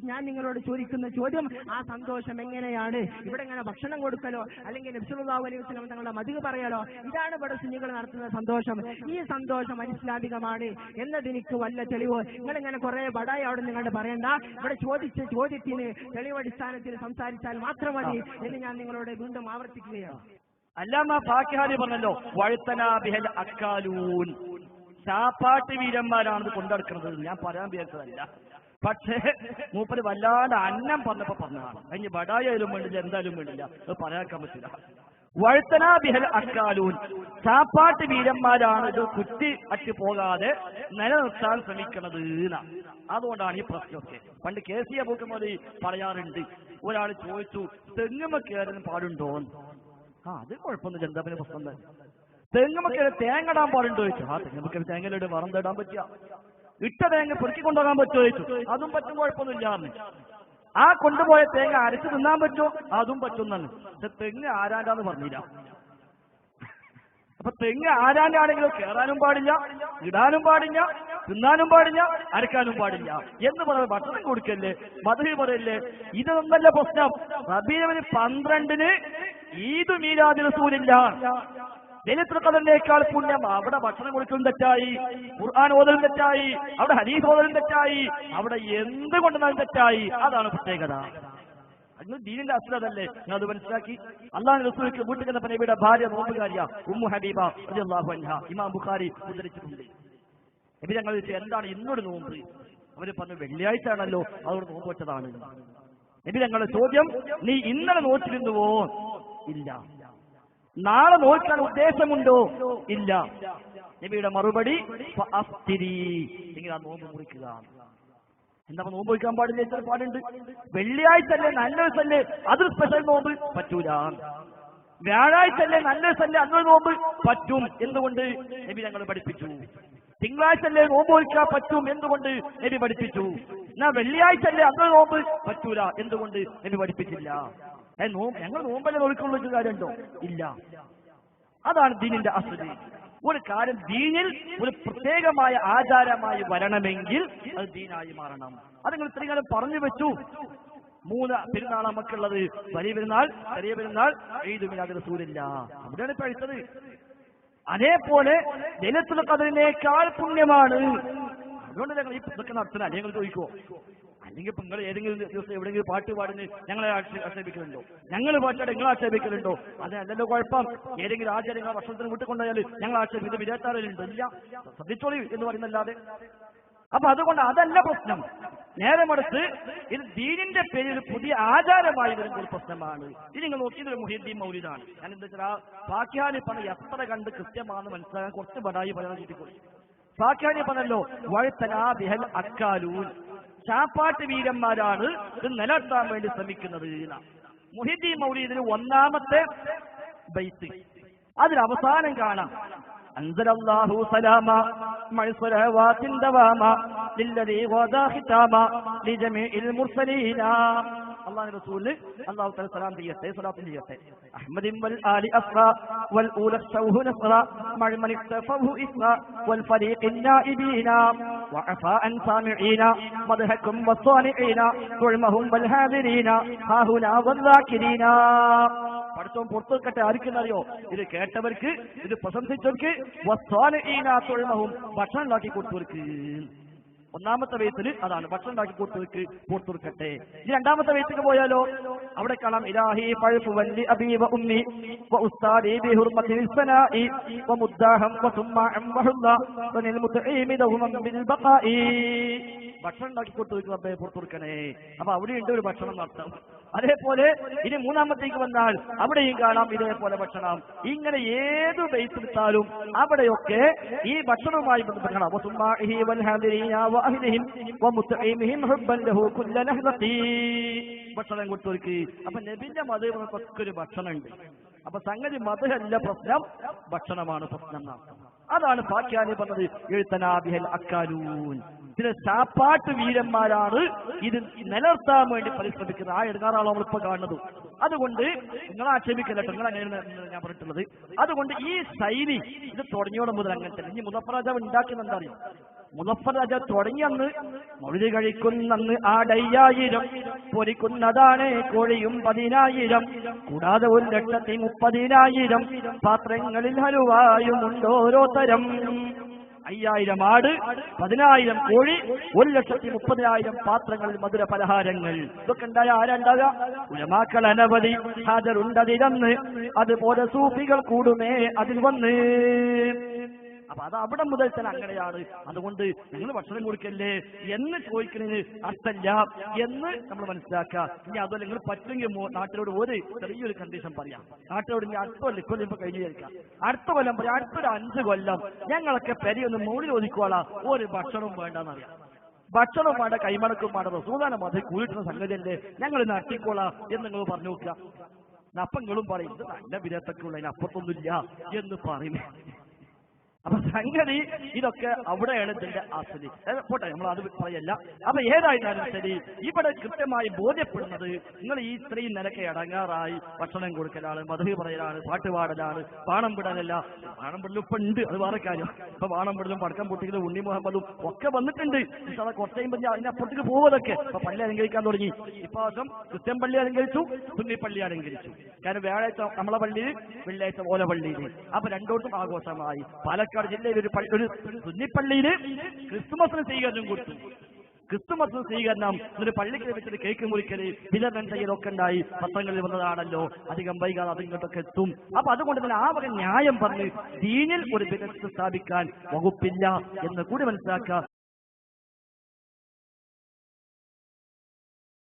ഞാൻ നിങ്ങളോട് ചോദിക്കുന്ന ചോദ്യം, ആ സന്തോഷം എങ്ങനെയാണ്? ഇവിടെ ഇങ്ങനെ ഭക്ഷണം കൊടുക്കലോ അല്ലെങ്കിൽ നബി സല്ലല്ലാഹു അലൈഹി വസല്ലം തങ്ങളുടെ മദ്ഹ് പറയാലോ, ഇതാണ് ഇവിടെ സുന്നികൾ നടത്തുന്ന സന്തോഷം. ഈ സന്തോഷം അനിസ്ലാമികമാണ് എന്നതിനിക്ക് വല്ല തെളിവോ? നിങ്ങളിങ്ങനെ കുറെ ബടായി അവിടെ നിങ്ങളുടെ പറയണ്ട. ഇവിടെ ചോദിച്ച ചോദ്യത്തിന് തെളിവടിസ്ഥാനത്തിൽ സംസാരിച്ചാൽ മാത്രം മതി എന്ന് ഞാൻ നിങ്ങളോട് വീണ്ടും ആവർത്തിക്കുകയാണ്. അല്ലാമ ഫാക്കിഹാനി പറഞ്ഞല്ലോ, വഴുത്തനാ ബിഹൽ അക്കാലൂൻ, ചാപ്പാട്ട് വീരന്മാരാണത് കൊണ്ടെടുക്കുന്നത്. ഞാൻ പറയാൻ വിചാരിച്ചതല്ല, പക്ഷേ മൂപ്പര് വല്ലാണ്ട് അന്നം പറഞ്ഞപ്പോ പറഞ്ഞതാണ്. അതിന് ബടായാലും വേണ്ടില്ല, എന്തായാലും വേണ്ടില്ല, അത് പറയാക്കാൻ പറ്റില്ല. വഴുത്തനാ ബിഹൽ അക്കാലൂൻ, ചാപ്പാട്ട് വീരന്മാരാണ് ഇത് കുറ്റി അറ്റ് പോകാതെ നിലനിർത്താൻ ശ്രമിക്കുന്നത്. അതുകൊണ്ടാണ് ഈ പ്രശ്നമൊക്കെ. പണ്ട് KC അബൂബക്കർ മൗലവി പറയാറുണ്ട്, ഒരാൾ ചോദിച്ചു തെങ്ങുമ കയറാൻ പാടുണ്ടോ? അത് കുഴപ്പമൊന്നുമില്ല, എന്താ പിന്നെ പ്രശ്നം? തെങ്ങുമൊക്കെ തേങ്ങ ഇടാൻ പാടുണ്ടോ ചോദിച്ചു. തെങ്ങുമൊക്കെ തേങ്ങയിലിട്ട് വറന്നിടാൻ പറ്റിയ ഇട്ട തേങ്ങ പൊറുക്കിക്കൊണ്ടുപോകാൻ പറ്റുമോ ചോദിച്ചു. അതും പറ്റും, കുഴപ്പമൊന്നുമില്ല. ആ കൊണ്ടുപോയ തേങ്ങ അരച്ച് തിന്നാൻ പറ്റുമോ? അതും പറ്റുന്നാണ്. പക്ഷെ തെങ്ങ് ആരാണ്ടാന്ന് പറഞ്ഞില്ല. അപ്പൊ തെങ്ങ് ആരാണ്ടാണെങ്കിലും കയറാനും പാടില്ല, ഇടാനും പാടില്ല, തിന്നാനും പാടില്ല, അരക്കാനും പാടില്ല എന്ന് പറയുന്നത് ഭക്ഷണം കൊടുക്കല്ലേ, മദ്ഹ് പറയല്ലേ? ഇതൊന്നല്ല പ്രശ്നം. റബീഉൽ 12 ഈദ് മീലാദ് റസൂലില്ല, ലൈലത്തുൽ ഖദറിനേക്കാൾ പുണ്യം. അവിടെ ഭക്ഷണം കൊടുക്കലും തെറ്റായി, ഖുർആൻ ഓതലും തെറ്റായി, അവിടെ ഹദീസ് ഓതലും തെറ്റായി, അവിടെ എന്തുകൊണ്ടെന്നാലും തെറ്റായി. അതാണ് പ്രത്യേകത. നിങ്ങൾ ദീനിന്റെ അസ്ലതല്ലേ, നിങ്ങൾ അത് മനസ്സിലാക്കി. അല്ലാഹു റസൂലുക്ക് വീട്ടിൽ ചെന്നപ്പോൾ നബിയുടെ ഭാര്യ നോമ്പുകാരിയ ഉമ്മു ഹബീബ റളിയല്ലാഹു അൻഹ, ഇമാം ബുഖാരി ഉദ്ധരിച്ചിട്ടുണ്ട്. നബി ഞങ്ങൾ ചോദിച്ചു, എന്താണ് ഇന്നൊരു നോമ്പ്? അവര് പറഞ്ഞു, വെള്ളിയാഴ്ച ആണല്ലോ, അതോട് നോമ്പ് വെച്ചതാണ്. നബി ഞങ്ങളുടെ ചോദ്യം, നീ ഇന്നലെ നോറ്റിരുന്നുവോ? ഇല്ല. നാളെ നോക്കാൻ ഉദ്ദേശമുണ്ടോ? ഇല്ല. നബിയുടെ മറുപടി, നിങ്ങൾ ആ നോമ്പ് മുറിക്കുക. എന്താ നോമ്പ് വയ്ക്കാൻ പാടില്ല? എത്ര പാടുണ്ട്. വെള്ളിയാഴ്ച അല്ലേ നല്ല ദിവസമല്ലേ, അതൊരു സ്പെഷ്യൽ നോമ്പ് പറ്റൂല. വ്യാഴാഴ്ച അല്ലേ നല്ല ദിവസമല്ലേ, അന്നൊരു നോമ്പ് പറ്റും. എന്തുകൊണ്ട്? നബി ഞങ്ങൾ പഠിപ്പിച്ചു. തിങ്കളാഴ്ച അല്ലേ നോമ്പ് വയ്ക്കാൻ പറ്റും, എന്തുകൊണ്ട്? നബി പഠിപ്പിച്ചു. എന്നാ വെള്ളിയാഴ്ച അല്ലേ അന്നൊരു നോമ്പ് പറ്റൂല, എന്തുകൊണ്ട്? നബി പഠിപ്പിച്ചില്ല. ഞങ്ങൾ നോമ്പല്ലേ നോക്കിക്കൊള്ളു കാര്യമുണ്ടോ? ഇല്ല. അതാണ് ദീനിന്റെ അസ്ലി. ഒരു കാര്യം ദീനിൽ ഒരു പ്രത്യേകമായ ആചാരമായി വരണമെങ്കിൽ അത് ദീനായി മാറണം. അത് നിങ്ങൾ ഇത്രയും കാലം പറഞ്ഞു വെച്ചു. 3 പെരുന്നാൾ നമുക്കുള്ളത്. വലിയ പെരുന്നാൾ, ചെറിയ പെരുന്നാൾ, ഈദ് മീലാദ് റസൂലില്ല. അവിടെയാണ് പഠിച്ചത്. അതേപോലെ ലൈലത്തുൽ ഖദറിനേക്കാൾ പുണ്യമാണ്. അതുകൊണ്ട് ഞങ്ങൾ ഈ ഇതൊക്കെ നടത്തണം. അല്ലെങ്കിൽ ചോദിക്കുവോ? അല്ലെങ്കിൽ ഇപ്പൊ നിങ്ങൾ ഏതെങ്കിലും ദിവസം എവിടെയെങ്കിലും പാട്ട് പാടുന്ന ഞങ്ങളെ ആക്ഷേപിക്കലുണ്ടോ? ഞങ്ങൾ പാട്ടാട് നിങ്ങൾ ആക്ഷേപിക്കലുണ്ടോ? അതല്ലല്ലോ കുഴപ്പം. ഏതെങ്കിലും ആചാര്യങ്ങൾ വർഷത്തിന് വീട്ടിൽ കൊണ്ടുപോയാൽ ഞങ്ങൾ ആക്ഷേപിക്കുന്നത് വിചാരിച്ചാലുണ്ടോ? ഇല്ല. ശ്രദ്ധിച്ചോളി എന്ന് പറയുന്നല്ലാതെ. അപ്പൊ അതുകൊണ്ട് അതല്ല പ്രശ്നം. നേരെ മറിച്ച് ഇത് ദീനിന്റെ പേരിൽ പുതിയ ആചാരമായി വരുന്ന ഒരു പ്രശ്നമാണ്. ഇത് നിങ്ങൾ നോക്കിയത് മുഹീദ്ദീൻ മൗലിദാണ്. ഞാൻ എന്താ വെച്ചാൽ ആ ഫാക്കിഹാനി പറഞ്ഞ എത്ര കണ്ട് കൃത്യമാണെന്ന് മനസ്സിലാക്കാൻ കുറച്ച് ബടായി പറയാൻ ചുറ്റിക്കൊള്ളി. ഫാക്കിഹാനി പറഞ്ഞല്ലോ, വഴുത്തനാ ബിഹൽ അക്കാലൂൻ, ചാപ്പാട്ട് വീരന്മാരാണ് ഇത് നിലനിർത്താൻ വേണ്ടി ശ്രമിക്കുന്നത്. മുഹീദ്ദീൻ മൗലിദിന് 1-ാമത്തെ ബൈത്ത് അതിൽ അവസാനം കാണാം, അൻസലല്ലാഹു സലാമ മഅ സ്വലവാത്തിൻ ദവാമ ലില്ലദീ വദാ ഖിതാമ ലിജമീഇൽ മുർസലീന. അല്ലാഹു റസൂൽ അല്ലാഹു തആല സലാം ചെയ്യട്ടെ, സ്വലാത്ത് ചെയ്യട്ടെ. അഹ്മദിൻ വൽ ആലി അസ്റാ വൽ ഊല ശൗഹു നസ്റാ മഅ മൻ ഇഖ്തഫഹു ഇസ്റാ വൽ ഫരീഖിൻ നായിബീന വഅഫാ അൻ സാമിഈന മദ്ഹകും വസ്വാലിഈന തുൽമഹും വൽ ഹാദിരീന ഹാഹുനാ വദ്ദാകിരീന. പഠിത്തം പുറത്തുവെക്കട്ടെ. ആർക്കെന്നറിയോ? ഇത് കേട്ടവർക്ക്, ഇത് പ്രശംസിച്ചവർക്ക്, വസ്വാലിഈന തുൽമഹും ഭക്ഷണം ഉണ്ടാക്കി കൊടുത്തവർക്ക്. 1-ാമത്തെ വയസ്സിൽ അതാണ്, ഭക്ഷണം ഉണ്ടാക്കി കൊടുത്തവർക്ക് പുറത്തുവെക്കട്ടെ. ഇനി 2-ാമത്തെ വയസ്സിലേക്ക് പോയാലോ? അവിടെ കാണാം, ഇലാഹി ഫഅഫു വല്ലി അബീ വ ഉമ്മി വ ഉസ്താദി ബിഹുർമതി സനാഇ വ മുദ്ദാഹം വ സുമ്മാഅം വ ഹുല്ലാ വ നിൽ മുതഈമി ദഹുമൻ ബിൽ ബഖാഇ. ഭക്ഷണം ഉണ്ടാക്കി കൊടുത്തവർക്ക് റബ്ബേ പുറത്തുവെക്കണേ. അപ്പൊ അവിടെയുണ്ട് ഒരു ഭക്ഷണം നടത്താം. അതേപോലെ ഇനി 3-ാമത്തേക്ക് വന്നാൽ അവിടെയും കാണാം ഇതേപോലെ ഭക്ഷണം. ഇങ്ങനെ ഏത് ബൈത്തെടുത്താലും അവിടെയൊക്കെ ഈ ഭക്ഷണവുമായി ബന്ധപ്പെട്ടാണ്. ഭക്ഷണം കൊടുത്തവർക്ക്. അപ്പൊ നബിന്റെ മതമൊക്കെ ഒരു ഭക്ഷണമുണ്ട്. അപ്പൊ സംഗതി മതമല്ല പ്രശ്നം, ഭക്ഷണമാണ് പ്രശ്നം. അതാണ് ഫാക്കിഹാനി പറഞ്ഞത്, എഴുത്തനാ ബിഹൽ അക്കാലൂൻ. ചില ചാപ്പാട്ട് വീരന്മാരാണ് ഇത് നിലനിർത്താൻ വേണ്ടി പരിശ്രമിക്കുന്നത്. ആ എടുക്കാറാണോ നമ്മളിപ്പോ കാണുന്നത്. അതുകൊണ്ട് നിങ്ങൾ ആക്ഷേപിക്കല്ലോ, നിങ്ങൾ അങ്ങനെയാണ് ഞാൻ പറഞ്ഞിട്ടുള്ളത്. അതുകൊണ്ട് ഈ ശൈലി ഇത് തുടങ്ങിയോടെ മുതൽ അങ്ങനെ തന്നെ. ഇനി മുദഫർ രാജാവ് ഉണ്ടാക്കുന്ന എന്താ അറിയാം? മുളഫർ റജബ് തുടങ്ങിയന്ന് മൗലിദ് കഴിക്കുന്നന്ന് ആടയ്യായിരം പൊരിക്കുന്നതാണ് കോഴിയും 10,000 കൂടാതെ 1,30,000 പാത്രങ്ങളിൽ ഹലുവായുമുണ്ട് ഓരോ തരം. 5,000 ആട്, 10,000 കോഴി, 1,30,000 പാത്രങ്ങളിൽ മധുര പലഹാരങ്ങൾ. ഇതൊക്കെ ഉണ്ടായ ആരാണ്ടാകുക? ഉലമാക്കൾ അനവധി ഹാജറുണ്ടതിരന്ന്, അതുപോലെ സൂഫികൾ കൂടുമേ അതിൽ വന്ന്. അപ്പൊ അത് അവിടെ മുതൽ തന്നെ അങ്ങനെയാണ്. അതുകൊണ്ട് നിങ്ങൾ ഭക്ഷണം കൊടുക്കല്ലേ എന്ന് ചോദിക്കുന്നതിന് അർത്ഥമില്ല എന്ന് നമ്മൾ മനസ്സിലാക്കുക. ഇനി അതുപോലെ നിങ്ങൾ പറ്റുമെങ്കിൽ നാട്ടിലോട് ഒരു ചെറിയൊരു കണ്ടീഷൻ പറയാം. നാട്ടിലോട് ഇനി അടുത്ത കൊല്ലം ഇക്കൊല്ലം ഇപ്പൊ കഴിഞ്ഞു ചേർക്കാം. അടുത്ത കൊല്ലം പറയാം, അടുത്തൊരു 5 കൊല്ലം ഞങ്ങളൊക്കെ പെരിയൊന്ന് മൂടി ഒതുക്കുവാളാ, ഒരു ഭക്ഷണവും വേണ്ടെന്നറിയാം. ഭക്ഷണം വേണ്ട, കൈമണക്കും വേണ്ട, റസൂലുള്ളാഹിന്റെ മതത്തിൽ കൂടിയിട്ടുള്ള സംഗതിയല്ലേ, ഞങ്ങൾ നട്ടിക്കോളാം എന്ന് നിങ്ങൾ പറഞ്ഞു നോക്കുക. അപ്പങ്ങളും പറയും ഇത് നല്ല വിരത്തൊക്കെ ഉള്ള അതിനപ്പുറത്തൊന്നുമില്ല എന്ന് പറയും. അപ്പൊ സംഗതി ഇതൊക്കെ അവിടെയാണ് ഇതിന്റെ ആസ്വദി. പോട്ടെ, നമ്മൾ അത് പറയല്ല. അപ്പൊ ഏതായിരുന്നാലും ശരി, ഇവിടെ കൃത്യമായി ബോധ്യപ്പെടുന്നത് നിങ്ങൾ ഈ ഇത്രയും നിലക്കെ അടങ്ങാറായി ഭക്ഷണം കൊടുക്കലാണ്, മധു പറയലാണ്, പാട്ടുപാടലാണ്, പാണം വിടലല്ല. പാണം വിടലും ഇപ്പൊ ഉണ്ട്, അത് വേറെ കാര്യം. ഇപ്പൊ പാണം വിടലും പടക്കം പൊട്ടിക്കലും ഉണ്ണി മുഹമ്മദും ഒക്കെ വന്നിട്ടുണ്ട്. കുറച്ചേയും പറഞ്ഞാൽ അതിനപ്പുറത്തേക്ക് പോകുന്നതൊക്കെ ഇപ്പൊ പള്ളി അലങ്കരിക്കാൻ തുടങ്ങി. ഇപ്രാവശ്യം ക്രിസ്ത്യൻ പള്ളി അലങ്കരിച്ചു, സുന്നി പള്ളി അലങ്കരിച്ചു. കാരണം വ്യാഴാഴ്ച നമ്മളെ പള്ളിയിൽ, വെള്ളിയാഴ്ച ഓല പള്ളിയിൽ. അപ്പൊ രണ്ടോട്ടും ആഘോഷമായി. പാലക്കാട് ജില്ലയിൽ ഒരു സുന്നിപ്പള്ളിയിൽ ക്രിസ്തുമസിന് സ്വീകരണം കൊടുത്തു. ക്രിസ്തുമസ് സ്വീകരണം ഒരു പള്ളിക്ക് വെച്ചിട്ട് കേക്ക് മുറിക്കല്, വിതരണം ചെയ്യലൊക്കെ ഉണ്ടായി. പത്രങ്ങളിൽ വന്നതാണല്ലോ, അധികം വൈകാതെ അതിങ്ങോട്ടൊക്കെ എത്തും. അപ്പൊ അതുകൊണ്ട് തന്നെ ആ വക ന്യായം പറഞ്ഞ് ദീനിൽ ഒരു വിദഗ്ധ സ്ഥാപിക്കാൻ വകുപ്പില്ല എന്ന് കൂടി മനസ്സിലാക്കുക.